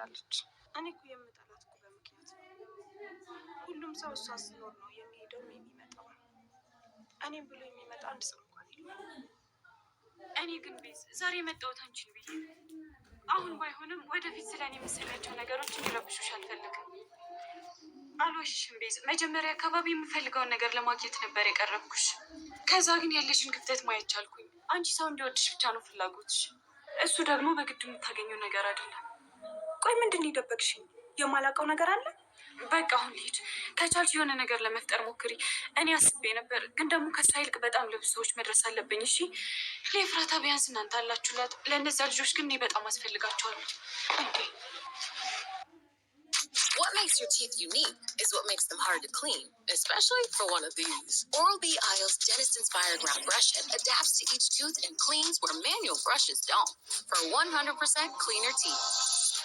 ትሄዳለች። እኔ እኮ የምጠላት እኮ በምክንያት ነው። ሁሉም ሰው እሷ ስትኖር ነው የሚሄደው የሚመጣው። እኔም ብሎ የሚመጣ አንድ ሰው እንኳን የለም። እኔ ግን ቤዝ ዛሬ የመጣሁት አንቺን ብዬ አሁን ባይሆንም ወደፊት ስለኔ የምትሰሚያቸው ነገሮች እንዲረብሹሽ አልፈልግም። አልዋሽሽም ቤዝ፣ መጀመሪያ አካባቢ የምፈልገውን ነገር ለማግኘት ነበር የቀረብኩሽ። ከዛ ግን ያለሽን ክፍተት ማየት ቻልኩኝ። አንቺ ሰው እንዲወድሽ ብቻ ነው ፍላጎትሽ። እሱ ደግሞ በግድ የምታገኘው ነገር አይደለም። ቆይ ምንድን የደበቅሽኝ? የማላውቀው ነገር አለ? በቃ አሁን ልሂድ። ከቻልሽ የሆነ ነገር ለመፍጠር ሞክሪ። እኔ አስቤ ነበር፣ ግን ደግሞ ከሷ ይልቅ በጣም ለብዙ ሰዎች መድረስ አለብኝ። እሺ ለኤፍራታ ቢያንስ እናንተ አላችሁላት፣ ለእነዚያ ልጆች ግን እኔ በጣም አስፈልጋቸዋለሁ። እንዴ What makes your teeth unique is what makes them hard to clean, especially for one of these. Oral-B Isles Dentist-Inspired Round Brush Head adapts to each tooth and cleans where manual brushes don't, for 100% cleaner teeth.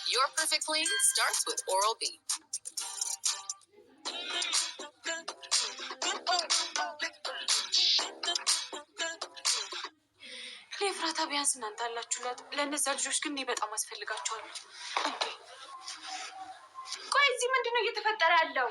Your perfect clean starts with Oral-B. ለኤፍራታ ቢያንስ እናንተ አላችሁላት፣ ለእነዚያ ልጆች ግን እኔ በጣም አስፈልጋቸዋለሁ። እንዴ ቆይ እዚህ ምንድን ነው እየተፈጠረ ያለው?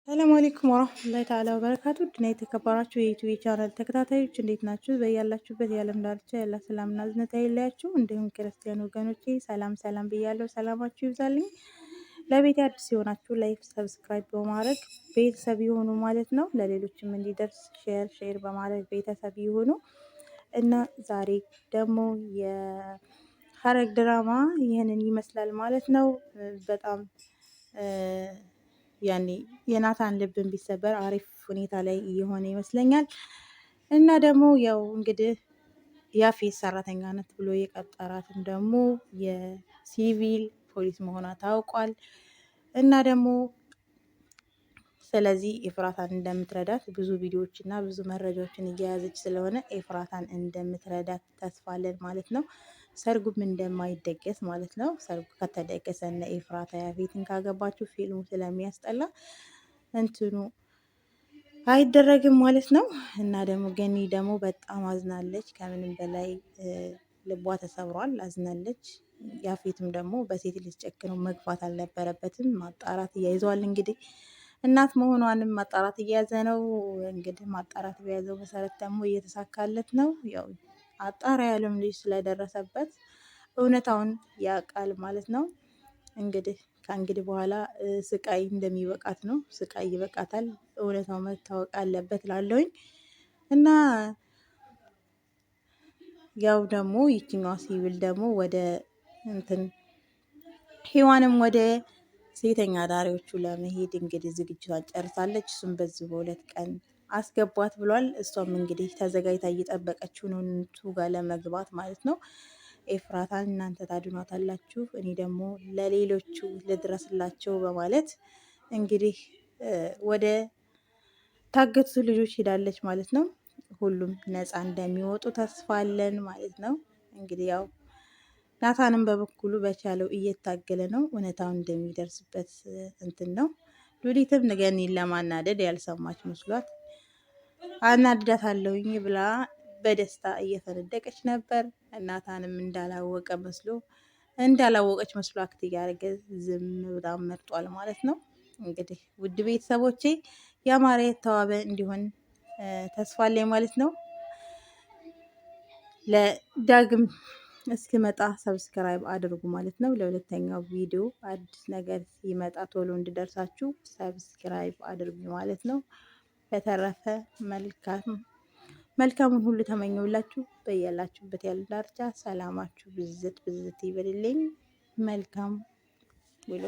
ሰላም አለይኩም ወራህመቱላሂ ተዓላ ወበረካቱ። ድና የተከበራችሁ የዩቲዩብ ቻናል ተከታታዮች እንዴት ናችሁ? በያላችሁበት የዓለም ዳርቻ ያለ ሰላምና እዝነት አይለያችሁ። እንዲሁም ክርስቲያን ወገኖቼ ሰላም ብያለሁ። ሰላማችሁ ይብዛልኝ። ለቤት አዲስ የሆናችሁ ላይክ፣ ሰብስክራይብ በማድረግ ቤተሰብ ይሁኑ ማለት ነው። ለሌሎችም እንዲደርስ ሼር በማድረግ ቤተሰብ ይሁኑ እና ዛሬ ደግሞ የሐረግ ድራማ ይህንን ይመስላል ማለት ነው። በጣም ያኔ የናታን ልብን ቢሰበር አሪፍ ሁኔታ ላይ እየሆነ ይመስለኛል። እና ደግሞ ያው እንግዲህ ያፌት ሰራተኛነት ብሎ የቀጠራትም ደግሞ የሲቪል ፖሊስ መሆኗ ታውቋል። እና ደግሞ ስለዚህ ኤፍራታን እንደምትረዳት ብዙ ቪዲዮዎች እና ብዙ መረጃዎችን እየያዘች ስለሆነ ኤፍራታን እንደምትረዳት ተስፋለን ማለት ነው። ሰርጉም እንደማይደገስ ማለት ነው። ሰርጉ ከተደገሰ እና ኤፍራታ ያፌትን ካገባችሁ ፊልሙ ስለሚያስጠላ እንትኑ አይደረግም ማለት ነው። እና ደግሞ ገኒ ደግሞ በጣም አዝናለች። ከምንም በላይ ልቧ ተሰብሯል፣ አዝናለች። ያፌትም ደግሞ በሴት ልጅ ጨክኖ መግባት አልነበረበትም። ማጣራት እያይዘዋል እንግዲህ እናት መሆኗንም ማጣራት እየያዘ ነው። እንግዲህ ማጣራት በያዘው መሰረት ደግሞ እየተሳካለት ነው። ያው አጣራ ያለም ልጅ ስለደረሰበት እውነታውን ያውቃል ማለት ነው። እንግዲህ ከእንግዲህ በኋላ ስቃይ እንደሚበቃት ነው። ስቃይ ይበቃታል። እውነታው መታወቅ አለበት ላለሁኝ እና ያው ደግሞ ይችኛዋ ሲቪል ደግሞ ወደ እንትን ሔዋንም ወደ ሴተኛ ዳሪዎቹ ለመሄድ እንግዲህ ዝግጅቷን ጨርሳለች። እሱም በዚህ በሁለት ቀን አስገቧት ብሏል። እሷም እንግዲህ ተዘጋጅታ እየጠበቀችው ነው እነሱ ጋር ለመግባት ማለት ነው። ኤፍራታን እናንተ ታድኗታላችሁ፣ እኔ ደግሞ ለሌሎቹ ልድረስላቸው በማለት እንግዲህ ወደ ታገቱት ልጆች ሄዳለች ማለት ነው። ሁሉም ነፃ እንደሚወጡ ተስፋ አለን ማለት ነው። እንግዲህ ያው ናታንም በበኩሉ በቻለው እየታገለ ነው። እውነታውን እንደሚደርስበት እንትን ነው። ሉሊትም ገኒን ለማናደድ ያልሰማች መስሏት አናድዳታለሁኝ ብላ በደስታ እየፈነደቀች ነበር። ናታንም እንዳላወቀች መስሎ አክት እያደረገ ዝም ብላ መርጧል ማለት ነው። እንግዲህ ውድ ቤተሰቦቼ ያማረ የተዋበ እንዲሆን ተስፋ አለኝ ማለት ነው። ለዳግም እስኪመጣ ሰብስክራይብ አድርጉ ማለት ነው። ለሁለተኛው ቪዲዮ አዲስ ነገር ሲመጣ ቶሎ እንዲደርሳችሁ ሰብስክራይብ አድርጉ ማለት ነው። በተረፈ መልካሙን ሁሉ ተመኘውላችሁ። በያላችሁበት ያለ ዳርቻ ሰላማችሁ ብዝት ይበልልኝ። መልካም ውሎ